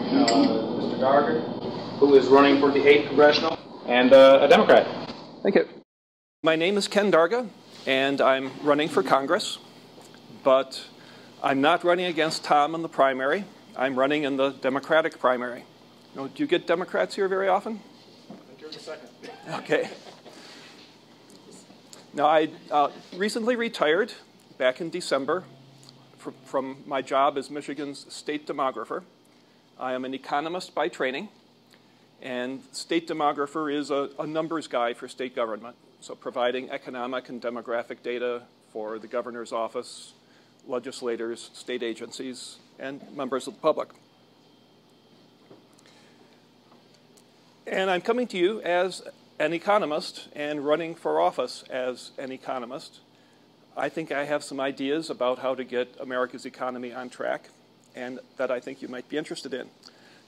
Mr. Darga, who is running for the 8th congressional, and a Democrat. Thank you. My name is Ken Darga, and I'm running for Congress, but I'm not running against Tom in the primary. I'm running in the Democratic primary. You know, do you get Democrats here very often? Here's a second. Okay. Now, I recently retired back in December from my job as Michigan's state demographer. I am an economist by training, and state demographer is a numbers guy for state government, so providing economic and demographic data for the governor's office, legislators, state agencies, and members of the public. And I'm coming to you as an economist and running for office as an economist. I think I have some ideas about how to get America's economy on track, and that I think you might be interested in.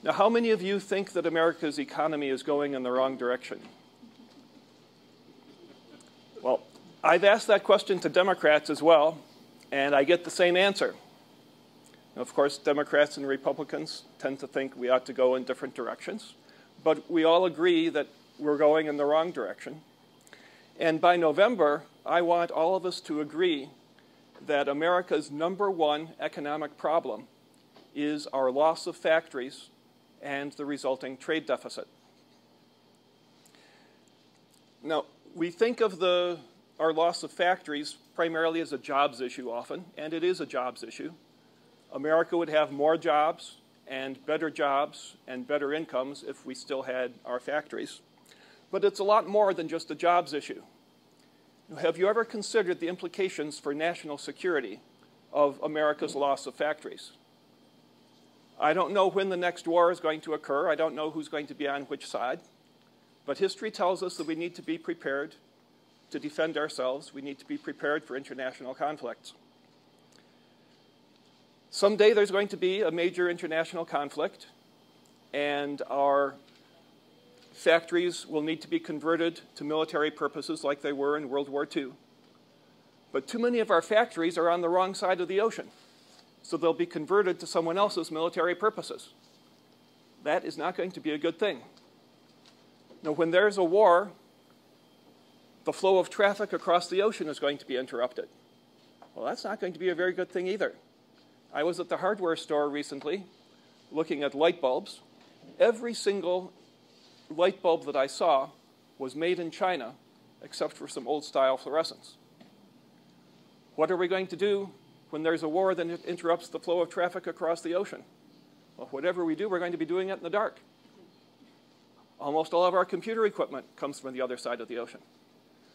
Now, how many of you think that America's economy is going in the wrong direction? Well, I've asked that question to Democrats as well, and I get the same answer. Now, of course, Democrats and Republicans tend to think we ought to go in different directions, but we all agree that we're going in the wrong direction. And by November, I want all of us to agree that America's #1 economic problem is our loss of factories and the resulting trade deficit. Now, we think of our loss of factories primarily as a jobs issue often, and it is a jobs issue. America would have more jobs and better incomes if we still had our factories. But it's a lot more than just a jobs issue. Have you ever considered the implications for national security of America's loss of factories? I don't know when the next war is going to occur. I don't know who's going to be on which side. But history tells us that we need to be prepared to defend ourselves. We need to be prepared for international conflicts. Someday there's going to be a major international conflict, and our factories will need to be converted to military purposes like they were in World War II. But too many of our factories are on the wrong side of the ocean, so they'll be converted to someone else's military purposes. That is not going to be a good thing. Now, when there's a war, the flow of traffic across the ocean is going to be interrupted. Well, that's not going to be a very good thing either. I was at the hardware store recently looking at light bulbs. Every single light bulb that I saw was made in China, except for some old-style fluorescents. What are we going to do when there's a war that interrupts the flow of traffic across the ocean? Well, whatever we do, we're going to be doing it in the dark. Almost all of our computer equipment comes from the other side of the ocean.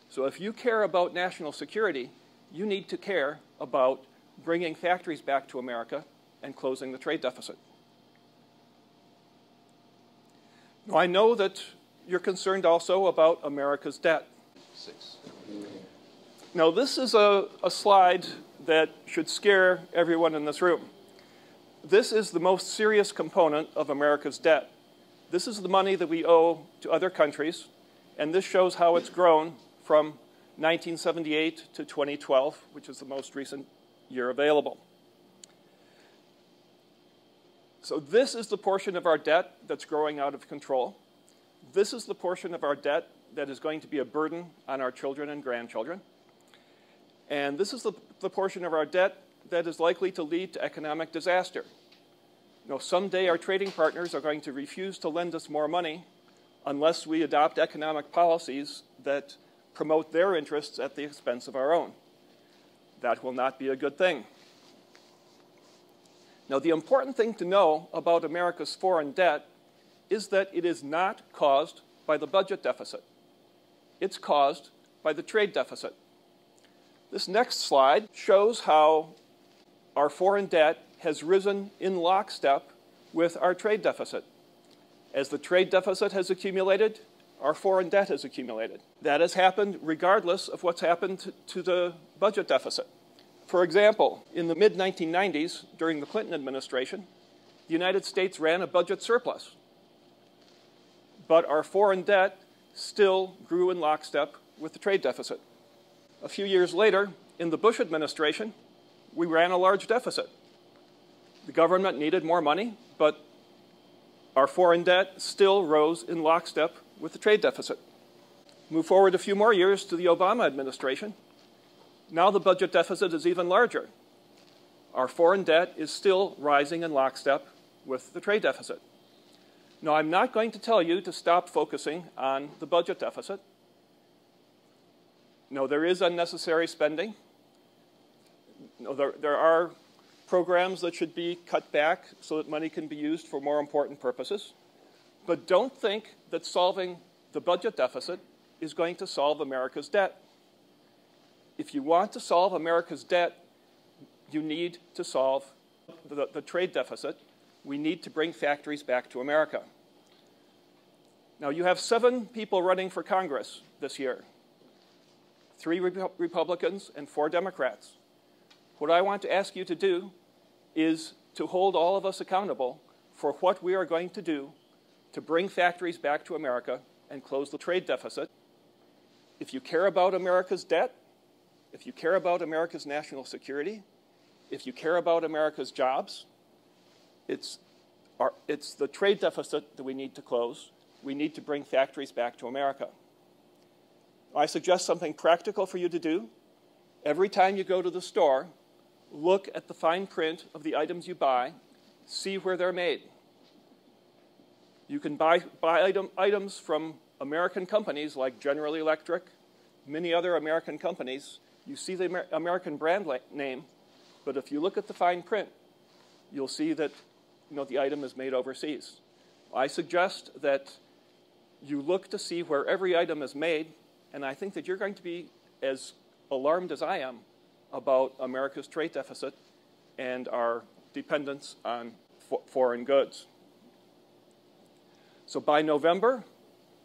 So if you care about national security, you need to care about bringing factories back to America and closing the trade deficit. Now, I know that you're concerned also about America's debt. Now, this is a slide that should scare everyone in this room. This is the most serious component of America's debt. This is the money that we owe to other countries, and this shows how it's grown from 1978 to 2012, which is the most recent year available. So this is the portion of our debt that's growing out of control. This is the portion of our debt that is going to be a burden on our children and grandchildren. And this is the portion of our debt that is likely to lead to economic disaster. You know, someday our trading partners are going to refuse to lend us more money unless we adopt economic policies that promote their interests at the expense of our own. That will not be a good thing. Now, the important thing to know about America's foreign debt is that it is not caused by the budget deficit. It's caused by the trade deficit. This next slide shows how our foreign debt has risen in lockstep with our trade deficit. As the trade deficit has accumulated, our foreign debt has accumulated. That has happened regardless of what's happened to the budget deficit. For example, in the mid-1990s, during the Clinton administration, the United States ran a budget surplus. But our foreign debt still grew in lockstep with the trade deficit. A few years later, in the Bush administration, we ran a large deficit. The government needed more money, but our foreign debt still rose in lockstep with the trade deficit. Move forward a few more years to the Obama administration. Now the budget deficit is even larger. Our foreign debt is still rising in lockstep with the trade deficit. Now, I'm not going to tell you to stop focusing on the budget deficit. No, there is unnecessary spending. No, there are programs that should be cut back so that money can be used for more important purposes. But don't think that solving the budget deficit is going to solve America's debt. If you want to solve America's debt, you need to solve the trade deficit. We need to bring factories back to America. Now, you have 7 people running for Congress this year, 3 Republicans and 4 Democrats. What I want to ask you to do is to hold all of us accountable for what we are going to do to bring factories back to America and close the trade deficit. If you care about America's debt, if you care about America's national security, if you care about America's jobs, it's the trade deficit that we need to close. We need to bring factories back to America. I suggest something practical for you to do. Every time you go to the store, look at the fine print of the items you buy, see where they're made. You can buy items from American companies like General Electric, many other American companies. You see the American brand name, but if you look at the fine print, you'll see that the item is made overseas. I suggest that you look to see where every item is made, and I think that you're going to be as alarmed as I am about America's trade deficit and our dependence on foreign goods. So by November,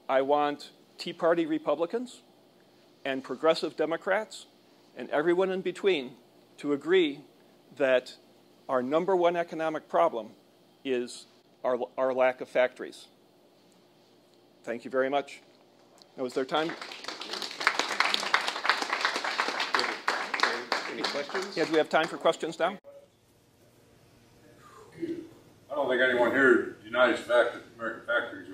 I want Tea Party Republicans and progressive Democrats and everyone in between to agree that our #1 economic problem is our lack of factories. Thank you very much. Now, is there time? Any questions? Yeah, do we have time for questions now? I don't think anyone here denies the fact that American factories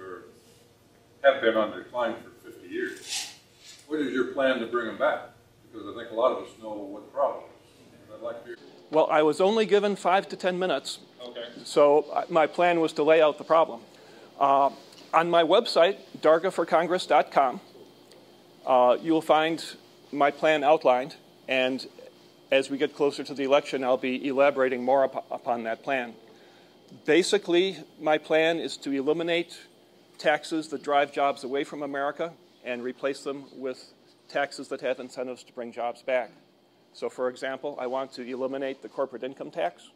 have been on decline for 50 years. What is your plan to bring them back? Because I think a lot of us know what the problem is. I'd like to hear. Well, I was only given 5 to 10 minutes, Okay. so my plan was to lay out the problem. On my website, dargaforcongress.com, you'll find my plan outlined, and as we get closer to the election, I'll be elaborating more upon that plan. Basically, my plan is to eliminate taxes that drive jobs away from America and replace them with taxes that have incentives to bring jobs back. So, for example, I want to eliminate the corporate income tax.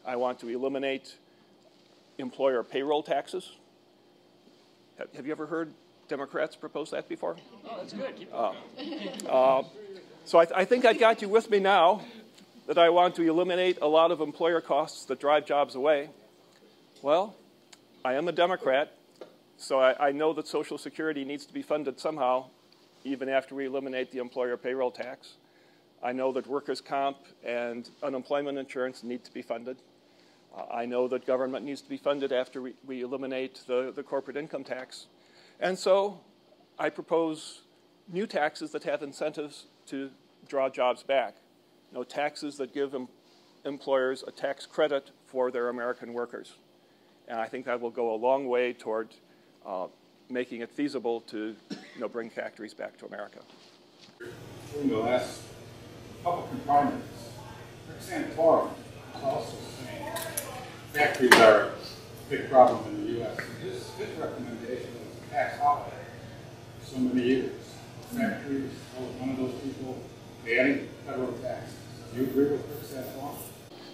I want to eliminate employer payroll taxes. Have you ever heard Democrats propose that before? Oh, that's good. Keep going. So I think I got you with me now that I want to eliminate a lot of employer costs that drive jobs away. Well, I am a Democrat, so I know that Social Security needs to be funded somehow, even after we eliminate the employer payroll tax. I know that workers' comp and unemployment insurance need to be funded. I know that government needs to be funded after we eliminate the corporate income tax. And so I propose new taxes that have incentives to draw jobs back. No taxes that give employers a tax credit for their American workers. And I think that will go a long way toward making it feasible to bring factories back to America. In the last couple compartments, Rick Santorum is also saying factories are a big problem in the U.S. His recommendation was a tax holiday for so many years. Factories, I was one of those people banning federal taxes. Do you agree with Rick Santorum?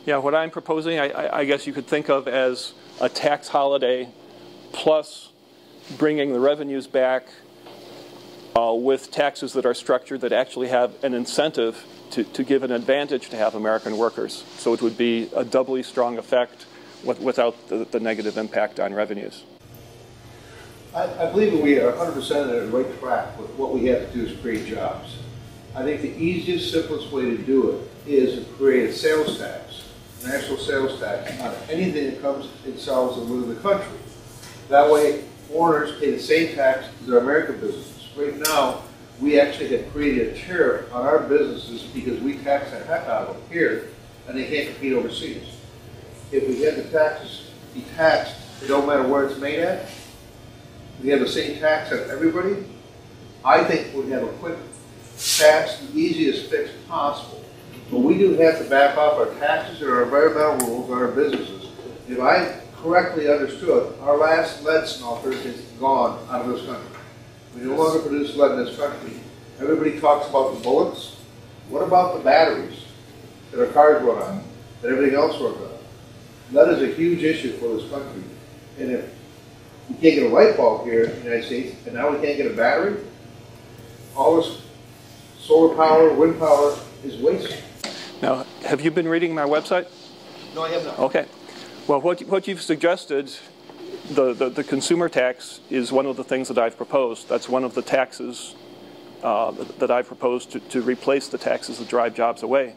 Yeah, what I'm proposing, I guess you could think of as a tax holiday plus bringing the revenues back with taxes that are structured that actually have an incentive to give an advantage to have American workers. So it would be a doubly strong effect without the negative impact on revenues. I believe that we are 100% on the right track with what we have to do is create jobs. I think the easiest, simplest way to do it is to create a sales tax, national sales tax, on anything that comes and sells within the country. That way, foreigners pay the same tax as their American businesses. Right now, we actually have created a tariff on our businesses because we tax the heck out of them here, and they can't compete overseas. If we had the taxes be taxed, it don't matter where it's made at, we have the same tax on everybody, I think we'd have a quick, fast, the easiest fix possible. But we do have to back off our taxes and our environmental rules on our businesses. If I correctly understood, our last lead smelter is gone out of this country. We no longer produce lead in this country. Everybody talks about the bullets. What about the batteries that our cars run on, that everything else runs on? Lead is a huge issue for this country. And if we can't get a light bulb here in the United States, and now we can't get a battery, all this solar power, wind power is wasted. Now, have you been reading my website? No, I have not. Okay. Well, what you've suggested, the consumer tax, is one of the things that I've proposed. That's one of the taxes that I've proposed to replace the taxes that drive jobs away.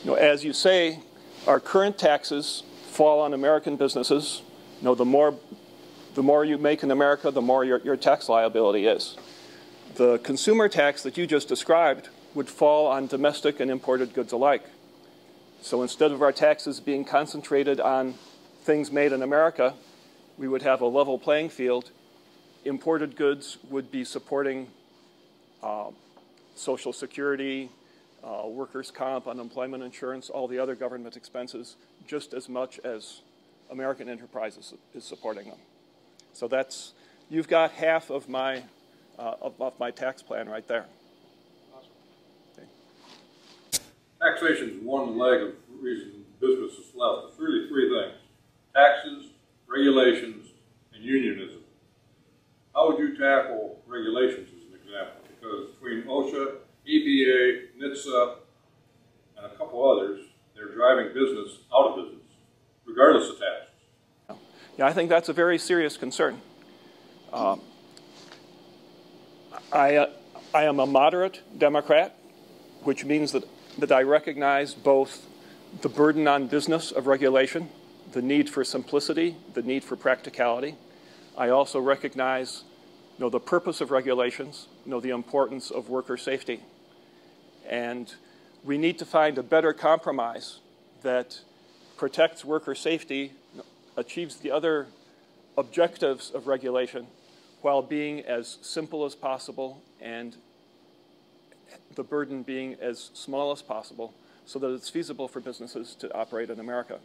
You know, as you say, our current taxes fall on American businesses. You know, the more you make in America, the more your tax liability is. The consumer tax that you just described would fall on domestic and imported goods alike. So instead of our taxes being concentrated on things made in America, we would have a level playing field. Imported goods would be supporting Social Security, workers' comp, unemployment insurance, all the other government expenses, just as much as American enterprises is supporting them. So that's, you've got half of my tax plan right there. Taxation is one leg of reason business is left. It's really three things: taxes, regulations, and unionism. How would you tackle regulations as an example? Because between OSHA, EPA, NHTSA, and a couple others, they're driving business out of business, regardless of taxes. Yeah, I think that's a very serious concern. I am a moderate Democrat, which means that I recognize both the burden on business of regulation, the need for simplicity, the need for practicality. I also recognize, you know, the purpose of regulations, you know, the importance of worker safety. And we need to find a better compromise that protects worker safety, achieves the other objectives of regulation, while being as simple as possible and the burden being as small as possible so that it's feasible for businesses to operate in America.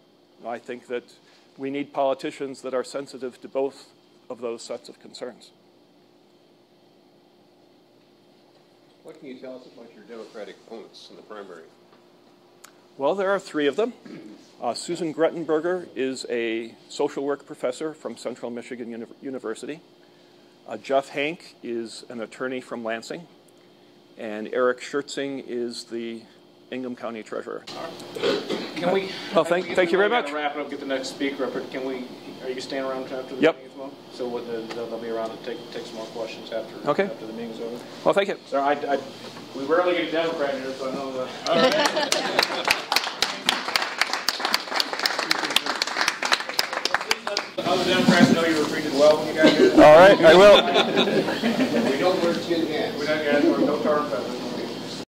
I think that we need politicians that are sensitive to both of those sets of concerns. What can you tell us about your Democratic opponents in the primary? Well, there are three of them. Susan Grettenberger is a social work professor from Central Michigan University. Jeff Hank is an attorney from Lansing. And Eric Schertzing is the Ingham County Treasurer. Can we? Oh, thank you very much. Wrap it up. Get the next speaker up. Can we? Are you staying around after the Yep. meeting as well? So they'll be around to take some more questions after Okay. after the meeting's over. Well, thank you. So we rarely get a Democrat here, so I know that. All right. Other Democrats know you were treated well when you got here. All right, I will. We don't wear tin hats. We don't get no tar and feathers.